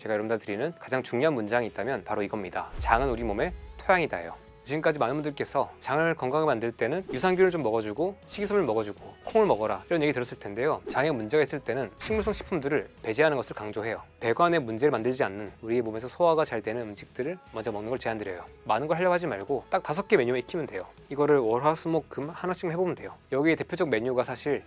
제가 여러분들 드리는 가장 중요한 문장이 있다면 바로 이겁니다. 장은 우리 몸의 토양이다요. 지금까지 많은 분들께서 장을 건강하게 만들 때는 유산균을 좀 먹어주고 식이섬유를 먹어주고 콩을 먹어라 이런 얘기 들었을 텐데요. 장에 문제가 있을 때는 식물성 식품들을 배제하는 것을 강조해요. 배관에 문제를 만들지 않는 우리의 몸에서 소화가 잘 되는 음식들을 먼저 먹는 걸 제안드려요. 많은 걸 하려고 하지 말고 딱 5개 메뉴만 익히면 돼요. 이거를 월, 화, 수, 목, 금 하나씩만 해보면 돼요. 여기에 대표적 메뉴가 사실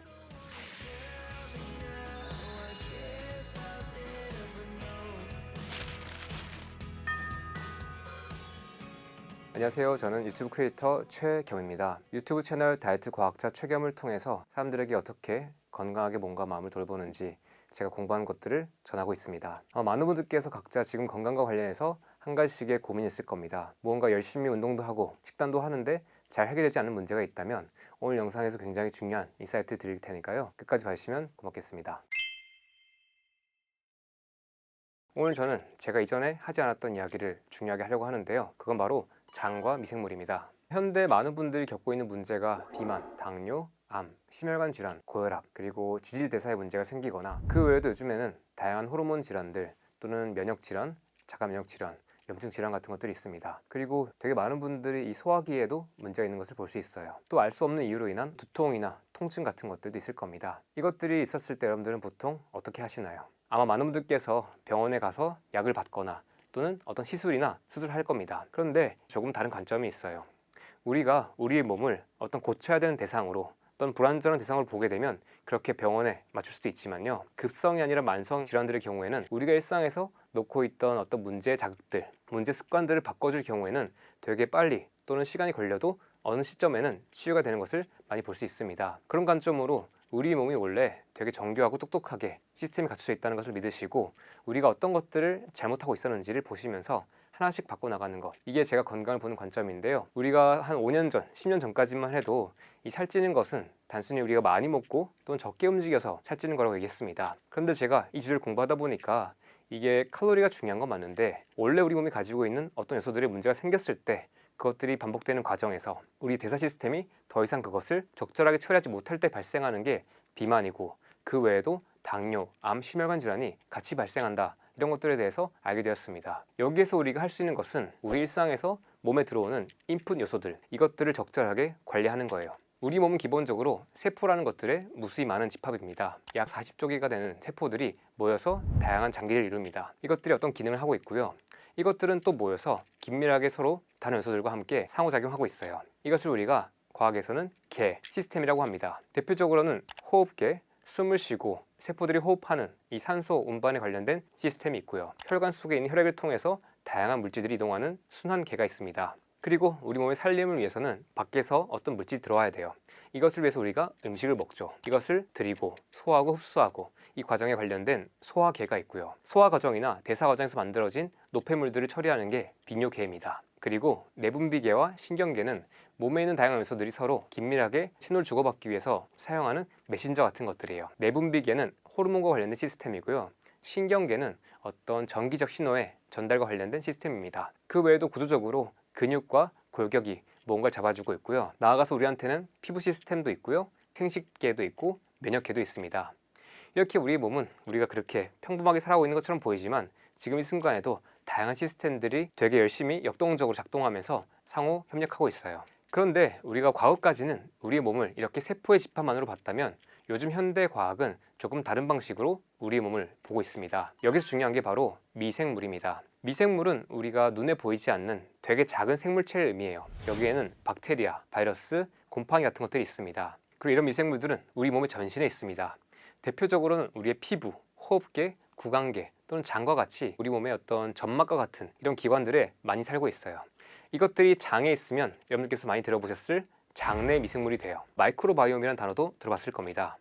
안녕하세요. 저는 유튜브 크리에이터 최겸입니다. 유튜브 채널 다이어트 과학자 최겸을 통해서 사람들에게 어떻게 건강하게 몸과 마음을 돌보는지 제가 공부한 것들을 전하고 있습니다. 많은 분들께서 각자 지금 건강과 관련해서 한 가지씩의 고민이 있을 겁니다. 무언가 열심히 운동도 하고 식단도 하는데 잘 해결되지 않는 문제가 있다면 오늘 영상에서 굉장히 중요한 인사이트를 드릴 테니까요. 끝까지 봐주시면 고맙겠습니다. 오늘 저는 제가 이전에 하지 않았던 이야기를 중요하게 하려고 하는데요. 그건 바로 장과 미생물입니다. 현대 많은 분들이 겪고 있는 문제가 비만, 당뇨, 암, 심혈관 질환, 고혈압, 그리고 지질대사에 문제가 생기거나 그 외에도 요즘에는 다양한 호르몬 질환들 또는 면역 질환, 자가 면역 질환, 염증 질환 같은 것들이 있습니다. 그리고 되게 많은 분들이 이 소화기에도 문제가 있는 것을 볼 수 있어요. 또 알 수 없는 이유로 인한 두통이나 통증 같은 것들도 있을 겁니다. 이것들이 있었을 때 여러분들은 보통 어떻게 하시나요? 아마 많은 분들께서 병원에 가서 약을 받거나 또는 어떤 시술이나 수술을 할 겁니다. 그런데 조금 다른 관점이 있어요. 우리가 우리의 몸을 어떤 고쳐야 되는 대상으로 어떤 불완전한 대상으로 보게 되면 그렇게 병원에 맞출 수도 있지만요. 급성이 아니라 만성 질환들의 경우에는 우리가 일상에서 놓고 있던 어떤 문제 자극들, 문제 습관들을 바꿔줄 경우에는 되게 빨리 또는 시간이 걸려도 어느 시점에는 치유가 되는 것을 많이 볼 수 있습니다. 그런 관점으로 우리 몸이 원래 되게 정교하고 똑똑하게 시스템이 갖춰져 있다는 것을 믿으시고 우리가 어떤 것들을 잘못하고 있었는지를 보시면서 하나씩 바꿔나가는 것, 이게 제가 건강을 보는 관점인데요. 우리가 한 5년 전, 10년 전까지만 해도 이 살찌는 것은 단순히 우리가 많이 먹고 또는 적게 움직여서 살찌는 거라고 얘기했습니다. 그런데 제가 이 주제를 공부하다 보니까 이게 칼로리가 중요한 건 맞는데 원래 우리 몸이 가지고 있는 어떤 요소들의 문제가 생겼을 때 그것들이 반복되는 과정에서 우리 대사 시스템이 더 이상 그것을 적절하게 처리하지 못할 때 발생하는 게 비만이고 그 외에도 당뇨, 암, 심혈관 질환이 같이 발생한다. 이런 것들에 대해서 알게 되었습니다. 여기에서 우리가 할 수 있는 것은 우리 일상에서 몸에 들어오는 인풋 요소들, 이것들을 적절하게 관리하는 거예요. 우리 몸은 기본적으로 세포라는 것들의 무수히 많은 집합입니다. 약 40조 개가 되는 세포들이 모여서 다양한 장기를 이룹니다. 이것들이 어떤 기능을 하고 있고요. 이것들은 또 모여서 긴밀하게 서로 다른 요소들과 함께 상호작용하고 있어요. 이것을 우리가 과학에서는 계, 시스템이라고 합니다. 대표적으로는 호흡계, 숨을 쉬고 세포들이 호흡하는 이 산소 운반에 관련된 시스템이 있고요. 혈관 속에 있는 혈액을 통해서 다양한 물질들이 이동하는 순환계가 있습니다. 그리고 우리 몸의 살림을 위해서는 밖에서 어떤 물질이 들어와야 돼요. 이것을 위해서 우리가 음식을 먹죠. 이것을 들이고 소화하고 흡수하고 이 과정에 관련된 소화계가 있고요. 소화 과정이나 대사 과정에서 만들어진 노폐물들을 처리하는 게 비뇨계입니다. 그리고 내분비계와 신경계는 몸에 있는 다양한 요소들이 서로 긴밀하게 신호를 주고받기 위해서 사용하는 메신저 같은 것들이에요. 내분비계는 호르몬과 관련된 시스템이고요. 신경계는 어떤 전기적 신호의 전달과 관련된 시스템입니다. 그 외에도 구조적으로 근육과 골격이 뭔가를 잡아주고 있고요. 나아가서 우리한테는 피부 시스템도 있고요. 생식계도 있고 면역계도 있습니다. 이렇게 우리의 몸은 우리가 그렇게 평범하게 살아오고 있는 것처럼 보이지만 지금 이 순간에도 다양한 시스템들이 되게 열심히 역동적으로 작동하면서 상호 협력하고 있어요. 그런데 우리가 과거까지는 우리의 몸을 이렇게 세포의 집합만으로 봤다면 요즘 현대 과학은 조금 다른 방식으로 우리의 몸을 보고 있습니다. 여기서 중요한 게 바로 미생물입니다. 미생물은 우리가 눈에 보이지 않는 되게 작은 생물체를 의미해요. 여기에는 박테리아, 바이러스, 곰팡이 같은 것들이 있습니다. 그리고 이런 미생물들은 우리 몸의 전신에 있습니다. 대표적으로는 우리의 피부, 호흡계, 구강계 또는 장과 같이 우리 몸의 어떤 점막과 같은 이런 기관들에 많이 살고 있어요. 이것들이 장에 있으면 여러분들께서 많이 들어보셨을 장내 미생물이 돼요. 마이크로바이옴이라는 단어도 들어봤을 겁니다.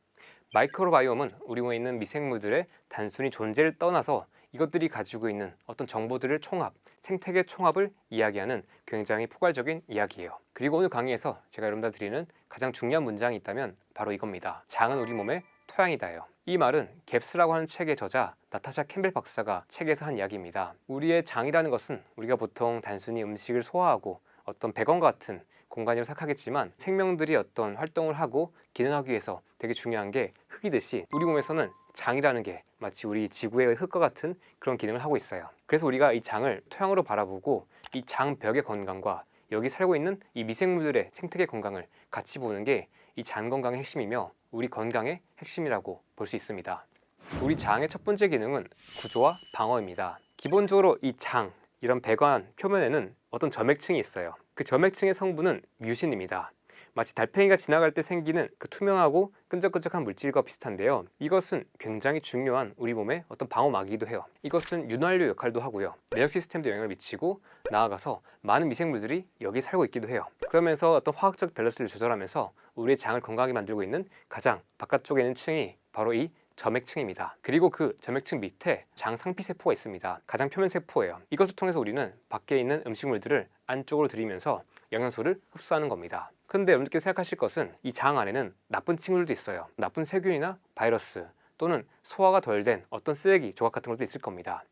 마이크로바이옴은 우리 몸에 있는 미생물들의 단순히 존재를 떠나서 이것들이 가지고 있는 어떤 정보들을 총합, 생태계 총합을 이야기하는 굉장히 포괄적인 이야기예요. 그리고 오늘 강의에서 제가 여러분들 드리는 가장 중요한 문장이 있다면 바로 이겁니다. 장은 우리 몸의 토양이다요. 이 말은 갭스라고 하는 책의 저자 나타샤 캠벨 박사가 책에서 한 이야기입니다. 우리의 장이라는 것은 우리가 보통 단순히 음식을 소화하고 어떤 배관과 같은 공간이라고 생각하겠지만 생명들이 어떤 활동을 하고 기능하기 위해서 되게 중요한 게 흙이듯이 우리 몸에서는 장이라는 게 마치 우리 지구의 흙과 같은 그런 기능을 하고 있어요. 그래서 우리가 이 장을 토양으로 바라보고 이 장벽의 건강과 여기 살고 있는 이 미생물들의 생태계 건강을 같이 보는 게 이 장 건강의 핵심이며 우리 건강의 핵심이라고 볼 수 있습니다. 우리 장의 첫 번째 기능은 구조와 방어입니다. 기본적으로 이 장, 이런 배관 표면에는 어떤 점액층이 있어요. 그 점액층의 성분은 뮤신입니다. 마치 달팽이가 지나갈 때 생기는 그 투명하고 끈적끈적한 물질과 비슷한데요. 이것은 굉장히 중요한 우리 몸의 어떤 방어막이기도 해요. 이것은 윤활유 역할도 하고요. 면역 시스템도 영향을 미치고 나아가서 많은 미생물들이 여기 살고 있기도 해요. 그러면서 어떤 화학적 밸런스를 조절하면서 우리의 장을 건강하게 만들고 있는 가장 바깥쪽에 있는 층이 바로 이 점액층입니다. 그리고 그 점액층 밑에 장 상피세포가 있습니다. 가장 표면 세포예요. 이것을 통해서 우리는 밖에 있는 음식물들을 안쪽으로 들이면서 영양소를 흡수하는 겁니다. 근데 여러분들께서 생각하실 것은 이 장 안에는 나쁜 친구들도 있어요. 나쁜 세균이나 바이러스 또는 소화가 덜 된 어떤 쓰레기 조각 같은 것도 있을 겁니다.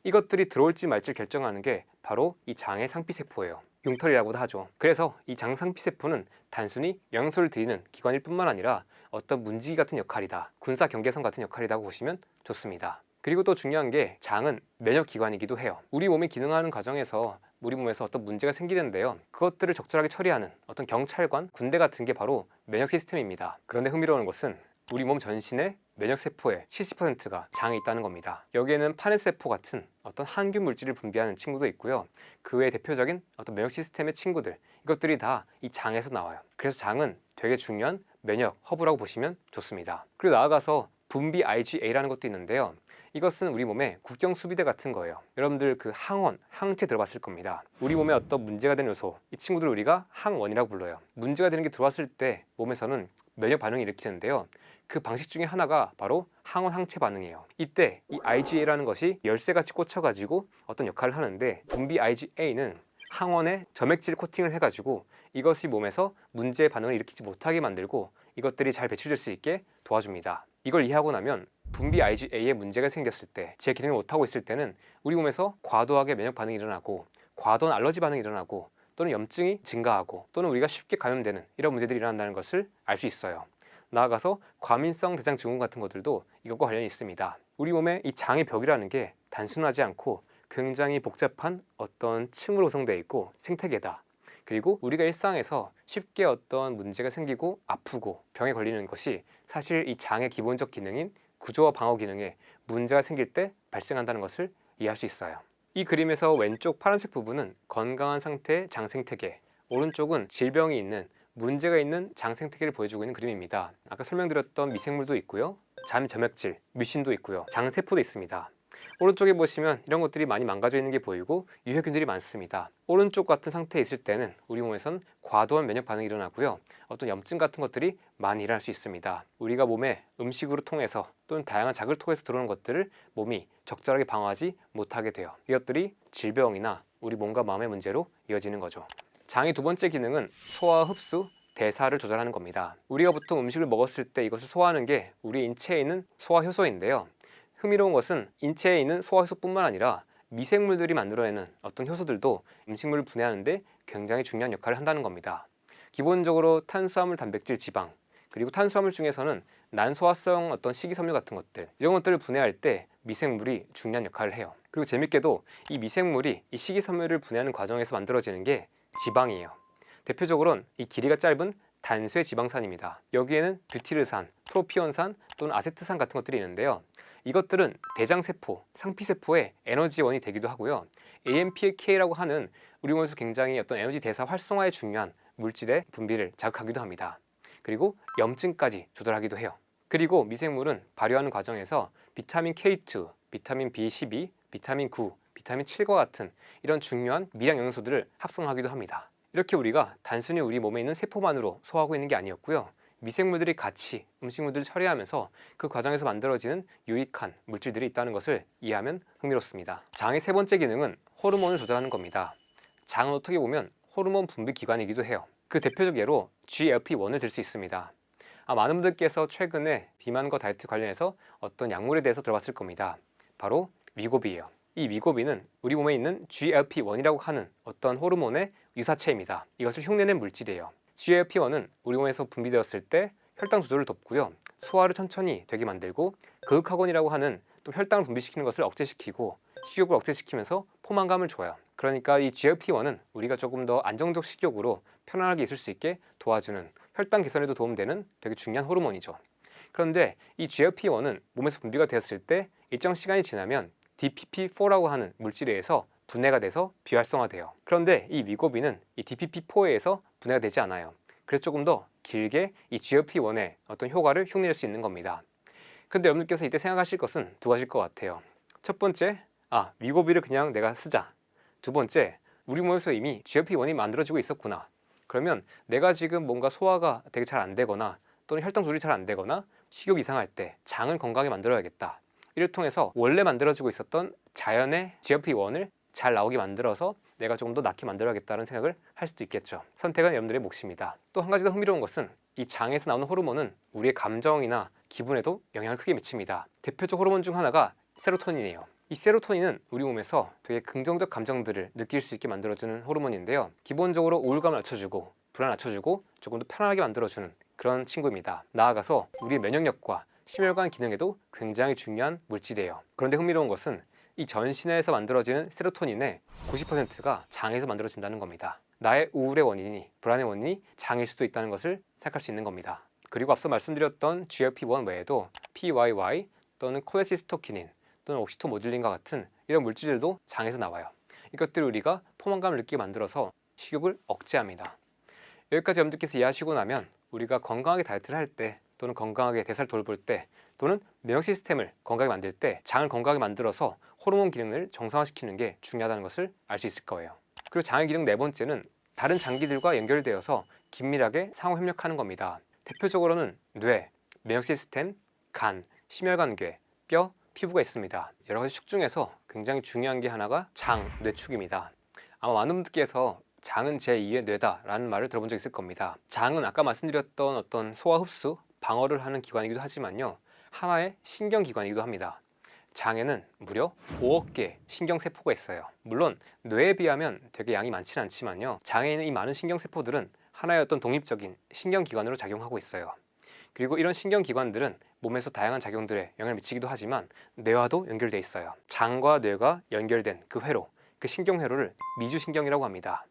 이것들이 들어올지 말지 결정하는 게 바로 이 장의 상피세포예요. 융털이라고도 하죠. 그래서 이 장 상피세포는 단순히 영양소를 드리는 기관일 뿐만 아니라 어떤 문지기 같은 역할이다, 군사 경계선 같은 역할이라고 보시면 좋습니다. 그리고 또 중요한 게 장은 면역기관이기도 해요. 우리 몸이 기능하는 과정에서 우리 몸에서 어떤 문제가 생기는데요. 그것들을 적절하게 처리하는 어떤 경찰관, 군대 같은 게 바로 면역 시스템입니다. 그런데 흥미로운 것은 우리 몸 전신의 면역세포의 70%가 장에 있다는 겁니다. 여기에는 파넷세포 같은 어떤 항균 물질을 분비하는 친구도 있고요. 그 외에 대표적인 어떤 면역 시스템의 친구들, 이것들이 다 이 장에서 나와요. 그래서 장은 되게 중요한 면역 허브라고 보시면 좋습니다. 그리고 나아가서 분비 IgA라는 것도 있는데요. 이것은 우리 몸의 국경수비대 같은 거예요. 여러분들 그 항원, 항체 들어봤을 겁니다. 우리 몸에 어떤 문제가 되는 요소, 이 친구들을 우리가 항원이라고 불러요. 문제가 되는 게 들어왔을 때 몸에서는 면역 반응을 일으키는데요. 그 방식 중에 하나가 바로 항원 항체 반응이에요. 이때 이 IgA라는 것이 열쇠같이 꽂혀가지고 어떤 역할을 하는데, 분비 IgA는 항원에 점액질 코팅을 해가지고 이것이 몸에서 문제의 반응을 일으키지 못하게 만들고 이것들이 잘 배출될 수 있게 도와줍니다. 이걸 이해하고 나면 분비 IgA에 문제가 생겼을 때, 제 기능을 못하고 있을 때는 우리 몸에서 과도하게 면역 반응이 일어나고 과도한 알러지 반응이 일어나고 또는 염증이 증가하고 또는 우리가 쉽게 감염되는 이런 문제들이 일어난다는 것을 알 수 있어요. 나아가서 과민성 대장 증후군 같은 것들도 이것과 관련이 있습니다. 우리 몸의 이 장의 벽이라는 게 단순하지 않고 굉장히 복잡한 어떤 층으로 구성되어 있고 생태계다. 그리고 우리가 일상에서 쉽게 어떤 문제가 생기고 아프고 병에 걸리는 것이 사실 이 장의 기본적 기능인 구조와 방어 기능에 문제가 생길 때 발생한다는 것을 이해할 수 있어요. 이 그림에서 왼쪽 파란색 부분은 건강한 상태의 장 생태계, 오른쪽은 질병이 있는 문제가 있는 장 생태계를 보여주고 있는 그림입니다. 아까 설명드렸던 미생물도 있고요, 잠 점액질, 뮤신도 있고요, 장 세포도 있습니다. 오른쪽에 보시면 이런 것들이 많이 망가져 있는 게 보이고 유해균들이 많습니다. 오른쪽 같은 상태에 있을 때는 우리 몸에선 과도한 면역 반응이 일어나고요, 어떤 염증 같은 것들이 많이 일어날 수 있습니다. 우리가 몸에 음식으로 통해서 또는 다양한 자극을 통해서 들어오는 것들을 몸이 적절하게 방어하지 못하게 돼요. 이것들이 질병이나 우리 몸과 마음의 문제로 이어지는 거죠. 장의 두 번째 기능은 소화, 흡수, 대사를 조절하는 겁니다. 우리가 보통 음식을 먹었을 때 이것을 소화하는 게 우리 인체에 있는 소화효소인데요. 흥미로운 것은 인체에 있는 소화효소뿐만 아니라 미생물들이 만들어내는 어떤 효소들도 음식물을 분해하는데 굉장히 중요한 역할을 한다는 겁니다. 기본적으로 탄수화물, 단백질, 지방, 그리고 탄수화물 중에서는 난소화성 어떤 식이섬유 같은 것들, 이런 것들을 분해할 때 미생물이 중요한 역할을 해요. 그리고 재밌게도 이 미생물이 이 식이섬유를 분해하는 과정에서 만들어지는 게 지방이에요. 대표적으로는 이 길이가 짧은 단수의 지방산입니다. 여기에는 뷰티르산, 프로피온산 또는 아세트산 같은 것들이 있는데요. 이것들은 대장세포, 상피세포의 에너지원이 되기도 하고요, AMPK라고 하는 우리 몸에서 굉장히 어떤 에너지 대사 활성화에 중요한 물질의 분비를 자극하기도 합니다. 그리고 염증까지 조절하기도 해요. 그리고 미생물은 발효하는 과정에서 비타민 K2, 비타민 B12, 비타민 9, 비타민 7과 같은 이런 중요한 미량 영양소들을 합성하기도 합니다. 이렇게 우리가 단순히 우리 몸에 있는 세포만으로 소화하고 있는 게 아니었고요, 미생물들이 같이 음식물들을 처리하면서 그 과정에서 만들어지는 유익한 물질들이 있다는 것을 이해하면 흥미롭습니다. 장의 세 번째 기능은 호르몬을 조절하는 겁니다. 장은 어떻게 보면 호르몬 분비 기관이기도 해요. 그 대표적 예로 GLP-1을 들 수 있습니다. 많은 분들께서 최근에 비만과 다이어트 관련해서 어떤 약물에 대해서 들어봤을 겁니다. 바로 위고비예요. 이 위고비는 우리 몸에 있는 GLP-1이라고 하는 어떤 호르몬의 유사체입니다. 이것을 흉내낸 물질이에요. GLP-1은 우리 몸에서 분비되었을 때 혈당 조절을 돕고요, 소화를 천천히 되게 만들고 그윽하곤이라고 하는 또 혈당을 분비시키는 것을 억제시키고 식욕을 억제시키면서 포만감을 줘요. 그러니까 이 GLP-1은 우리가 조금 더 안정적 식욕으로 편안하게 있을 수 있게 도와주는, 혈당 개선에도 도움되는 되게 중요한 호르몬이죠. 그런데 이 GLP-1은 몸에서 분비가 되었을 때 일정 시간이 지나면 DPP-4라고 하는 물질에 의해서 분해가 돼서 비활성화돼요. 그런데 이 위고비는 이 DPP-4에 의해서 분해가 되지 않아요. 그래서 조금 더 길게 이 GLP-1의 어떤 효과를 흉내낼 수 있는 겁니다. 근데 여러분들께서 이때 생각하실 것은 두 가지일 것 같아요. 첫 번째, 위고비를 그냥 내가 쓰자. 두 번째, 우리 몸에서 이미 GLP-1이 만들어지고 있었구나. 그러면 내가 지금 뭔가 소화가 되게 잘 안 되거나 또는 혈당 조절이 잘 안 되거나 식욕 이상할 때 장을 건강하게 만들어야겠다. 이를 통해서 원래 만들어지고 있었던 자연의 GLP-1을 잘 나오게 만들어서 내가 조금 더 낫게 만들어야겠다는 생각을 할 수도 있겠죠. 선택은 여러분들의 몫입니다. 또 한 가지 더 흥미로운 것은 이 장에서 나오는 호르몬은 우리의 감정이나 기분에도 영향을 크게 미칩니다. 대표적 호르몬 중 하나가 세로토닌이에요. 이 세로토닌은 우리 몸에서 되게 긍정적 감정들을 느낄 수 있게 만들어주는 호르몬인데요. 기본적으로 우울감을 낮춰주고 불안을 낮춰주고 조금 더 편안하게 만들어주는 그런 친구입니다. 나아가서 우리의 면역력과 심혈관 기능에도 굉장히 중요한 물질이에요. 그런데 흥미로운 것은 이 전신에서 만들어지는 세로토닌의 90%가 장에서 만들어진다는 겁니다. 나의 우울의 원인이, 불안의 원인이 장일 수도 있다는 것을 생각할 수 있는 겁니다. 그리고 앞서 말씀드렸던 GLP-1 외에도 PYY 또는 콜레시스토키닌 또는 옥시토모듈린과 같은 이런 물질들도 장에서 나와요. 이것들이 우리가 포만감을 느끼게 만들어서 식욕을 억제합니다. 여기까지 여러분들께서 이해하시고 나면 우리가 건강하게 다이어트를 할 때 또는 건강하게 대사를 돌볼 때 또는 면역 시스템을 건강하게 만들 때 장을 건강하게 만들어서 호르몬 기능을 정상화시키는 게 중요하다는 것을 알 수 있을 거예요. 그리고 장의 기능 네 번째는 다른 장기들과 연결되어서 긴밀하게 상호 협력하는 겁니다. 대표적으로는 뇌, 면역 시스템, 간, 심혈관계, 뼈, 피부가 있습니다. 여러 가지 축 중에서 굉장히 중요한 게 하나가 장, 뇌축입니다. 아마 많은 분들께서 장은 제2의 뇌다라는 말을 들어본 적 있을 겁니다. 장은 아까 말씀드렸던 어떤 소화 흡수, 방어를 하는 기관이기도 하지만요, 하나의 신경기관이기도 합니다. 장에는 무려 5억 개의 신경세포가 있어요. 물론 뇌에 비하면 되게 양이 많지는 않지만요, 장에 있는 이 많은 신경세포들은 하나의 어떤 독립적인 신경기관으로 작용하고 있어요. 그리고 이런 신경기관들은 몸에서 다양한 작용들에 영향을 미치기도 하지만 뇌와도 연결돼 있어요. 장과 뇌가 연결된 그 회로, 그 신경회로를 미주신경이라고 합니다.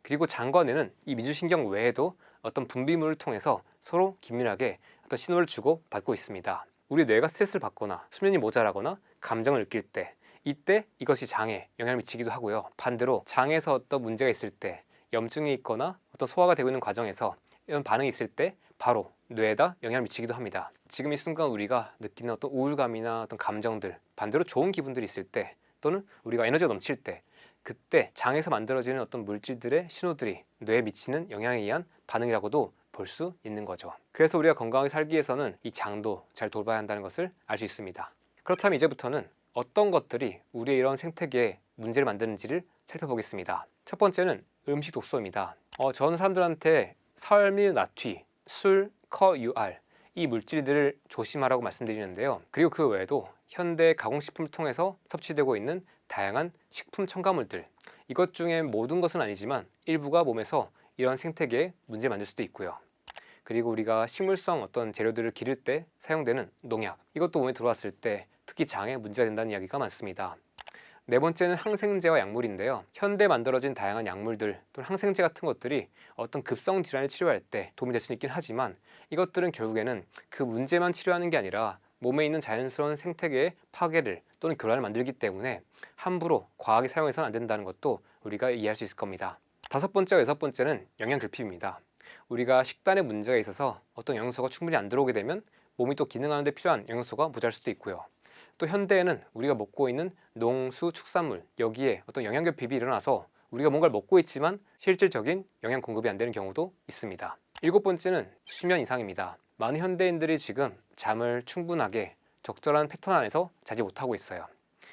그리고 장과 뇌는 이 미주신경 외에도 어떤 분비물을 통해서 서로 긴밀하게 어떤 신호를 주고 받고 있습니다. 우리 뇌가 스트레스를 받거나 수면이 모자라거나 감정을 느낄 때, 이때 이것이 장에 영향을 미치기도 하고요. 반대로 장에서 어떤 문제가 있을 때, 염증이 있거나 어떤 소화가 되고 있는 과정에서 이런 반응이 있을 때 바로 뇌에다 영향을 미치기도 합니다. 지금 이 순간 우리가 느끼는 어떤 우울감이나 어떤 감정들, 반대로 좋은 기분들이 있을 때 또는 우리가 에너지가 넘칠 때, 그때 장에서 만들어지는 어떤 물질들의 신호들이 뇌에 미치는 영향에 의한 반응이라고도 볼 수 있는 거죠. 그래서 우리가 건강하게 살기 위해서는 이 장도 잘 돌봐야 한다는 것을 알 수 있습니다. 그렇다면 이제부터는 어떤 것들이 우리의 이런 생태계에 문제를 만드는지를 살펴보겠습니다. 첫 번째는 음식 독소입니다. 저는 사람들한테 설밀나튀, 술, 커-UR 이 물질들을 조심하라고 말씀드리는데요. 그리고 그 외에도 현대 가공식품을 통해서 섭취되고 있는 다양한 식품 첨가물들, 이것 중에 모든 것은 아니지만 일부가 몸에서 이런 생태계에 문제를 만들 수도 있고요. 그리고 우리가 식물성 어떤 재료들을 기를 때 사용되는 농약, 이것도 몸에 들어왔을 때 특히 장에 문제가 된다는 이야기가 많습니다. 네 번째는 항생제와 약물인데요. 현대 만들어진 다양한 약물들 또는 항생제 같은 것들이 어떤 급성 질환을 치료할 때 도움이 될 수 있긴 하지만 이것들은 결국에는 그 문제만 치료하는 게 아니라 몸에 있는 자연스러운 생태계의 파괴를 또는 교란을 만들기 때문에 함부로 과하게 사용해서는 안 된다는 것도 우리가 이해할 수 있을 겁니다. 다섯 번째와 여섯 번째는 영양 결핍입니다. 우리가 식단에 문제가 있어서 어떤 영양소가 충분히 안 들어오게 되면 몸이 또 기능하는 데 필요한 영양소가 모자랄 수도 있고요. 또 현대에는 우리가 먹고 있는 농수 축산물, 여기에 어떤 영양 결핍이 일어나서 우리가 뭔가를 먹고 있지만 실질적인 영양 공급이 안 되는 경우도 있습니다. 일곱 번째는 수면 이상입니다. 많은 현대인들이 지금 잠을 충분하게 적절한 패턴 안에서 자지 못하고 있어요.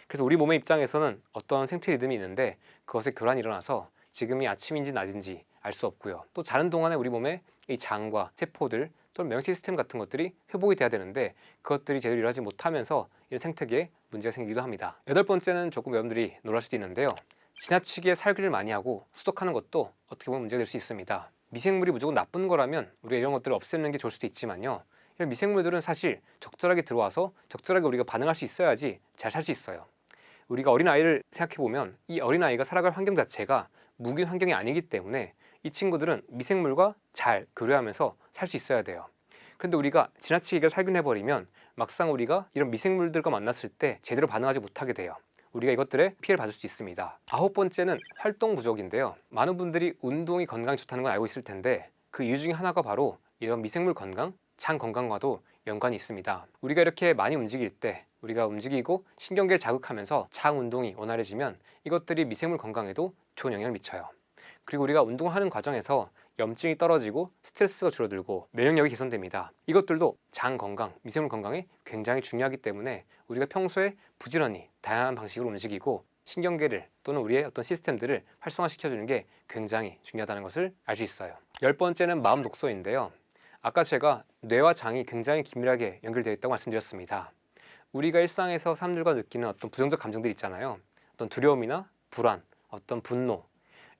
그래서 우리 몸의 입장에서는 어떤 생체 리듬이 있는데 그것에 교란이 일어나서 지금이 아침인지 낮인지 알 수 없고요. 또 자는 동안에 우리 몸의 이 장과 세포들 또는 면역 시스템 같은 것들이 회복이 돼야 되는데 그것들이 제대로 일하지 못하면서 이런 생태계에 문제가 생기기도 합니다. 여덟 번째는 조금 여러분들이 놀랄 수도 있는데요. 지나치게 살균을 많이 하고 수독하는 것도 어떻게 보면 문제가 될 수 있습니다. 미생물이 무조건 나쁜 거라면 우리가 이런 것들을 없애는 게 좋을 수도 있지만요, 이런 미생물들은 사실 적절하게 들어와서 적절하게 우리가 반응할 수 있어야지 잘 살 수 있어요. 우리가 어린아이를 생각해보면 이 어린아이가 살아갈 환경 자체가 무균 환경이 아니기 때문에 이 친구들은 미생물과 잘 교류하면서 살 수 있어야 돼요. 그런데 우리가 지나치게 살균해버리면 막상 우리가 이런 미생물들과 만났을 때 제대로 반응하지 못하게 돼요. 우리가 이것들에 피해를 받을 수 있습니다. 9번째는 활동 부족인데요. 많은 분들이 운동이 건강에 좋다는 건 알고 있을 텐데 그 이유 중에 하나가 바로 이런 미생물 건강, 장 건강과도 연관이 있습니다. 우리가 이렇게 많이 움직일 때 우리가 움직이고 신경계를 자극하면서 장 운동이 원활해지면 이것들이 미생물 건강에도 좋은 영향을 미쳐요. 그리고 우리가 운동하는 과정에서 염증이 떨어지고 스트레스가 줄어들고 면역력이 개선됩니다. 이것들도 장 건강, 미생물 건강에 굉장히 중요하기 때문에 우리가 평소에 부지런히 다양한 방식으로 움직이고 신경계를 또는 우리의 어떤 시스템들을 활성화시켜주는 게 굉장히 중요하다는 것을 알 수 있어요. 10번째는 마음 독소인데요. 아까 제가 뇌와 장이 굉장히 긴밀하게 연결되어 있다고 말씀드렸습니다. 우리가 일상에서 사람들과 느끼는 어떤 부정적 감정들 있잖아요. 어떤 두려움이나 불안, 어떤 분노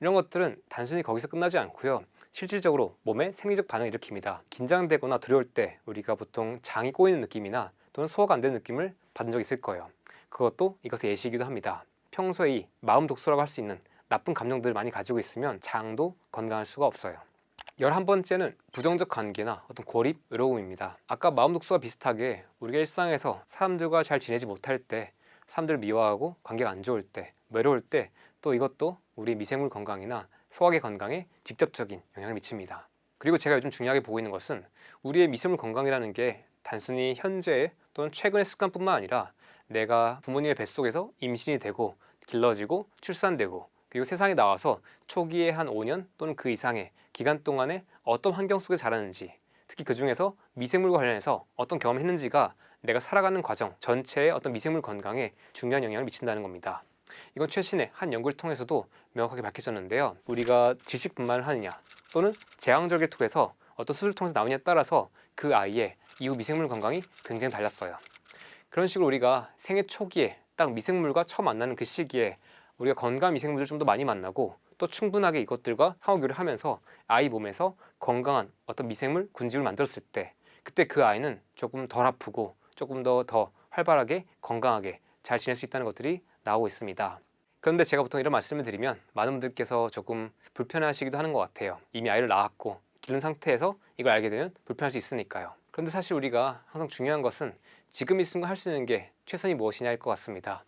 이런 것들은 단순히 거기서 끝나지 않고요. 실질적으로 몸에 생리적 반응을 일으킵니다. 긴장되거나 두려울 때 우리가 보통 장이 꼬이는 느낌이나 또는 소화가 안 되는 느낌을 받은 적 있을 거예요. 그것도 이것의 예시이기도 합니다. 평소에 이 마음 독소라고 할 수 있는 나쁜 감정들을 많이 가지고 있으면 장도 건강할 수가 없어요. 11번째는 부정적 관계나 어떤 고립, 외로움입니다. 아까 마음 독소와 비슷하게 우리가 일상에서 사람들과 잘 지내지 못할 때, 사람들을 미워하고 관계가 안 좋을 때, 외로울 때 또 이것도 우리 미생물 건강이나 소화기 건강에 직접적인 영향을 미칩니다. 그리고 제가 요즘 중요하게 보고 있는 것은 우리의 미생물 건강이라는 게 단순히 현재의 또는 최근의 습관뿐만 아니라 내가 부모님의 뱃속에서 임신이 되고 길러지고 출산되고 그리고 세상에 나와서 초기에 한 5년 또는 그 이상의 기간 동안에 어떤 환경 속에 자라는지, 특히 그 중에서 미생물과 관련해서 어떤 경험을 했는지가 내가 살아가는 과정 전체의 어떤 미생물 건강에 중요한 영향을 미친다는 겁니다. 이건 최신의 한 연구를 통해서도 명확하게 밝혀졌는데요. 우리가 지식 분만을 하느냐 또는 제왕절개를 통해서 어떤 수술을 통해서 나오느냐에 따라서 그 아이의 이후 미생물 건강이 굉장히 달랐어요. 그런 식으로 우리가 생애 초기에 딱 미생물과 처음 만나는 그 시기에 우리가 건강한 미생물을 좀 더 많이 만나고 또 충분하게 이것들과 상호교류를 하면서 아이 몸에서 건강한 어떤 미생물 군집을 만들었을 때 그때 그 아이는 조금 덜 아프고 조금 더 활발하게 건강하게 잘 지낼 수 있다는 것들이 나오고 있습니다. 그런데 제가 보통 이런 말씀을 드리면 많은 분들께서 조금 불편해하시기도 하는 것 같아요. 이미 아이를 낳았고 기른 상태에서 이걸 알게 되면 불편할 수 있으니까요. 그런데 사실 우리가 항상 중요한 것은 지금 이 순간 할 수 있는 게 최선이 무엇이냐일 것 같습니다.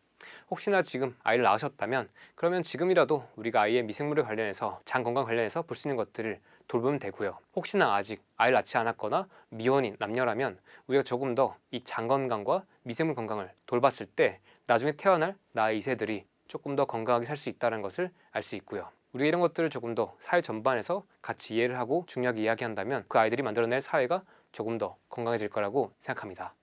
혹시나 지금 아이를 낳으셨다면 그러면 지금이라도 우리가 아이의 미생물에 관련해서 장 건강 관련해서 볼 수 있는 것들을 돌보면 되고요. 혹시나 아직 아이를 낳지 않았거나 미혼인 남녀라면 우리가 조금 더 이 장 건강과 미생물 건강을 돌봤을 때 나중에 태어날 나의 2세들이 조금 더 건강하게 살 수 있다는 것을 알 수 있고요. 우리가 이런 것들을 조금 더 사회 전반에서 같이 이해를 하고 중요하게 이야기한다면 그 아이들이 만들어낼 사회가 조금 더 건강해질 거라고 생각합니다.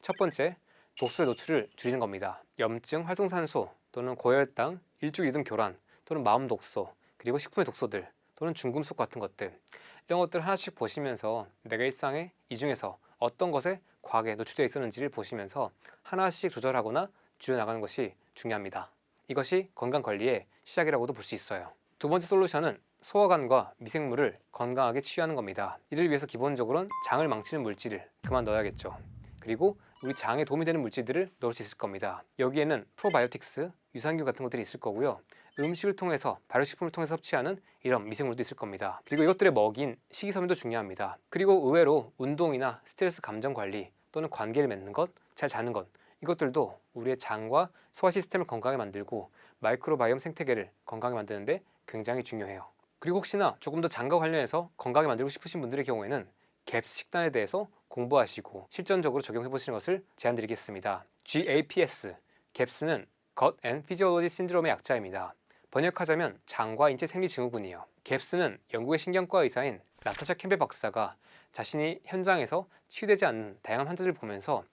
첫 번째, 독소의 노출을 줄이는 겁니다. 염증, 활성산소 또는 고혈당, 일주일리듬 교란 또는 마음 독소, 그리고 식품의 독소들 또는 중금속 같은 것들 이런 것들 하나씩 보시면서 내가 일상에 이 중에서 어떤 것에 과하게 노출되어 있었는지를 보시면서 하나씩 조절하거나 줄여나가는 것이 중요합니다. 이것이 건강관리의 시작이라고도 볼 수 있어요. 두 번째 솔루션은 소화관과 미생물을 건강하게 치유하는 겁니다. 이를 위해서 기본적으로는 장을 망치는 물질을 그만 넣어야겠죠. 그리고 우리 장에 도움이 되는 물질들을 넣을 수 있을 겁니다. 여기에는 프로바이오틱스, 유산균 같은 것들이 있을 거고요. 음식을 통해서, 발효식품을 통해서 섭취하는 이런 미생물도 있을 겁니다. 그리고 이것들의 먹인 식이섬유도 중요합니다. 그리고 의외로 운동이나 스트레스 감정 관리 또는 관계를 맺는 것, 잘 자는 것 이것들도 우리의 장과 소화 시스템을 건강하게 만들고 마이크로바이옴 생태계를 건강하게 만드는데 굉장히 중요해요. 그리고 혹시나 조금 더 장과 관련해서 건강하게 만들고 싶으신 분들의 경우에는 갭스 식단에 대해서 공부하시고 실전적으로 적용해 보시는 것을 제안드리겠습니다. GAPS, 갭스는 Gut and Physiology Syndrome의 약자입니다. 번역하자면 장과 인체 생리 증후군이에요. 갭스는 영국의 신경과 의사인 나타샤 캠벨 박사가 자신이 현장에서 치유되지 않는 다양한 환자들을 보면서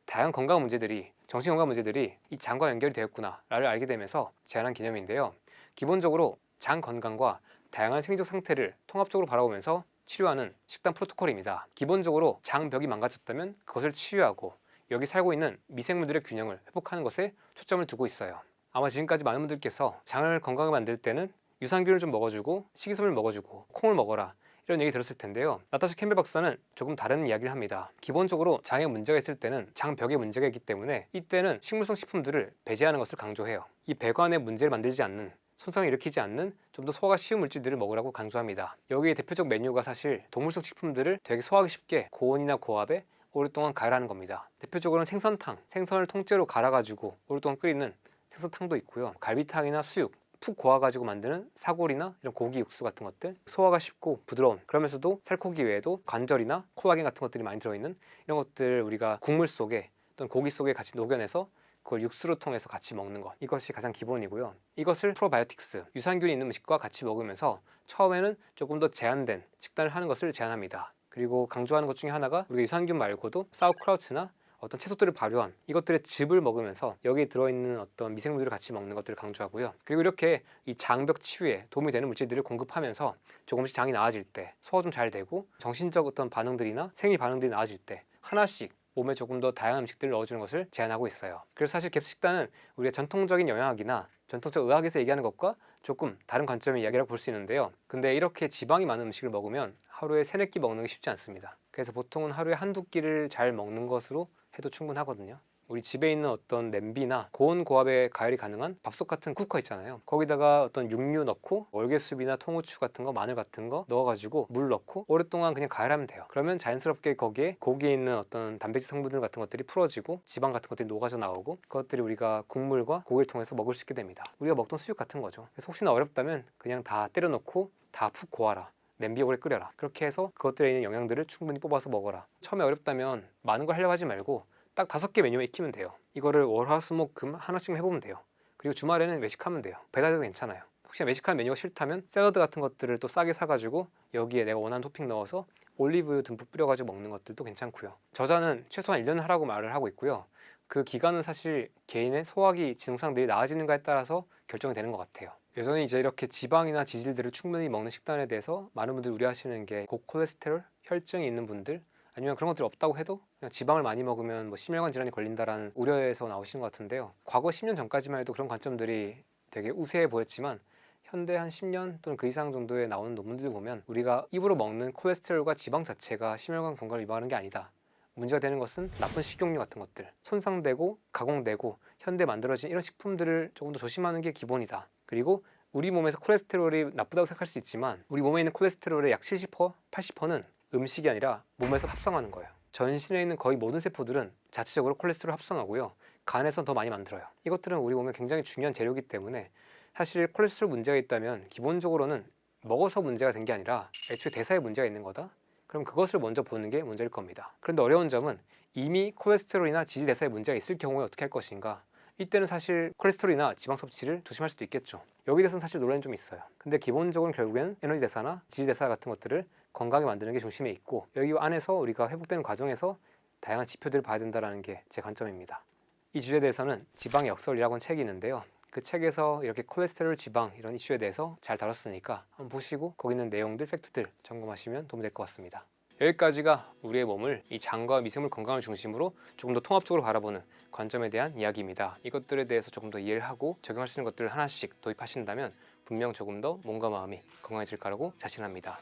다양한 건강 문제들이 정신건강 문제들이 이 장과 연결이 되었구나 라를 알게 되면서 제안한 개념인데요. 기본적으로 장 건강과 다양한 생리적 상태를 통합적으로 바라보면서 치료하는 식단 프로토콜입니다. 기본적으로 장벽이 망가졌다면 그것을 치유하고 여기 살고 있는 미생물들의 균형을 회복하는 것에 초점을 두고 있어요. 아마 지금까지 많은 분들께서 장을 건강하게 만들 때는 유산균을 좀 먹어주고 식이섬유를 먹어주고 콩을 먹어라 이런 얘기 들었을 텐데요. 나타샤 캠벨 박사는 조금 다른 이야기를 합니다. 기본적으로 장에 문제가 있을 때는 장벽에 문제가 있기 때문에 이때는 식물성 식품들을 배제하는 것을 강조해요. 이 배관에 문제를 만들지 않는, 손상을 일으키지 않는 좀 더 소화가 쉬운 물질들을 먹으라고 강조합니다. 여기에 대표적 메뉴가 사실 동물성 식품들을 되게 소화하기 쉽게 고온이나 고압에 오랫동안 가열하는 겁니다. 대표적으로는 생선탕, 생선을 통째로 갈아가지고 오랫동안 끓이는 생선탕도 있고요. 갈비탕이나 수육, 푹 고아가지고 만드는 사골이나 이런 고기 육수 같은 것들, 소화가 쉽고 부드러운, 그러면서도 살코기 외에도 관절이나 콜라겐 같은 것들이 많이 들어있는 이런 것들 우리가 국물 속에 또는 고기 속에 같이 녹여내서 그걸 육수로 통해서 같이 먹는 것, 이것이 가장 기본이고요. 이것을 프로바이오틱스, 유산균이 있는 음식과 같이 먹으면서 처음에는 조금 더 제한된 식단을 하는 것을 제안합니다. 그리고 강조하는 것 중에 하나가 우리가 유산균 말고도 사우크라우트나 어떤 채소들을 발효한 이것들의 즙을 먹으면서 여기에 들어있는 어떤 미생물들을 같이 먹는 것들을 강조하고요. 그리고 이렇게 이 장벽 치유에 도움이 되는 물질들을 공급하면서 조금씩 장이 나아질 때 소화 좀 잘 되고 정신적 어떤 반응들이나 생리 반응들이 나아질 때 하나씩 몸에 조금 더 다양한 음식들을 넣어주는 것을 제안하고 있어요. 그래서 사실 갭스 식단은 우리가 전통적인 영양학이나 전통적 의학에서 얘기하는 것과 조금 다른 관점의 이야기라고 볼 수 있는데요. 근데 이렇게 지방이 많은 음식을 먹으면 하루에 3-4끼 먹는 게 쉽지 않습니다. 그래서 보통은 하루에 1-2끼를 잘 먹는 것으로 해도 충분하거든요. 우리 집에 있는 어떤 냄비나 고온 고압에 가열이 가능한 밥솥 같은 쿠커 있잖아요. 거기다가 어떤 육류 넣고 월계수비나 통후추 같은 거, 마늘 같은 거 넣어가지고 물 넣고 오랫동안 그냥 가열하면 돼요. 그러면 자연스럽게 거기에 고기에 있는 어떤 단백질 성분들 같은 것들이 풀어지고 지방 같은 것들이 녹아져 나오고 그것들이 우리가 국물과 고기를 통해서 먹을 수 있게 됩니다. 우리가 먹던 수육 같은 거죠. 그래서 혹시나 어렵다면 그냥 다 때려 넣고 다 푹 고아라. 냄비에 오래 끓여라. 그렇게 해서 그것들에 있는 영양들을 충분히 뽑아서 먹어라. 처음에 어렵다면 많은 걸 하려고 하지 말고 딱 5개 메뉴만 익히면 돼요. 이거를 월화수목금 하나씩 해보면 돼요. 그리고 주말에는 외식하면 돼요. 배달도 괜찮아요. 혹시 외식하는 메뉴가 싫다면 샐러드 같은 것들을 또 싸게 사가지고 여기에 내가 원하는 토핑 넣어서 올리브유 듬뿍 뿌려가지고 먹는 것들도 괜찮고요. 저자는 최소한 1년 하라고 말을 하고 있고요. 그 기간은 사실 개인의 소화기 증상들이 나아지는가에 따라서 결정이 되는 것 같아요. 예전에 이제 이렇게 지방이나 지질들을 충분히 먹는 식단에 대해서 많은 분들이 우려하시는 게 고콜레스테롤, 혈증이 있는 분들 아니면 그런 것들이 없다고 해도 그냥 지방을 많이 먹으면 뭐 심혈관 질환이 걸린다라는 우려에서 나오시는 것 같은데요. 과거 10년 전까지만 해도 그런 관점들이 되게 우세해 보였지만 현대 한 10년 또는 그 이상 정도에 나오는 논문들 보면 우리가 입으로 먹는 콜레스테롤과 지방 자체가 심혈관 건강을 위반하는 게 아니다. 문제가 되는 것은 나쁜 식용유 같은 것들, 손상되고 가공되고 현대 만들어진 이런 식품들을 조금 더 조심하는 게 기본이다. 그리고 우리 몸에서 콜레스테롤이 나쁘다고 생각할 수 있지만 우리 몸에 있는 콜레스테롤의 약 70%, 80%는 음식이 아니라 몸에서 합성하는 거예요. 전신에 있는 거의 모든 세포들은 자체적으로 콜레스테롤을 합성하고요. 간에서 더 많이 만들어요. 이것들은 우리 몸에 굉장히 중요한 재료이기 때문에 사실 콜레스테롤 문제가 있다면 기본적으로는 먹어서 문제가 된 게 아니라 애초에 대사에 문제가 있는 거다. 그럼 그것을 먼저 보는 게 문제일 겁니다. 그런데 어려운 점은 이미 콜레스테롤이나 지질대사에 문제가 있을 경우에 어떻게 할 것인가. 이때는 사실 콜레스테롤이나 지방 섭취를 조심할 수도 있겠죠. 여기에 대해서는 사실 논란이 좀 있어요. 근데 기본적으로는 결국에는 에너지 대사나 지질대사 같은 것들을 건강하게 만드는 게 중심에 있고 여기 안에서 우리가 회복되는 과정에서 다양한 지표들을 봐야 된다는 게 제 관점입니다. 이 주제에 대해서는 지방의 역설이라고 하는 책이 있는데요. 그 책에서 이렇게 콜레스테롤, 지방 이런 이슈에 대해서 잘 다뤘으니까 한번 보시고 거기 있는 내용들, 팩트들 점검하시면 도움이 될 것 같습니다. 여기까지가 우리의 몸을 이 장과 미생물 건강을 중심으로 조금 더 통합적으로 바라보는 관점에 대한 이야기입니다. 이것들에 대해서 조금 더 이해를 하고 적용할 수 있는 것들을 하나씩 도입하신다면 분명 조금 더 몸과 마음이 건강해질 거라고 자신합니다.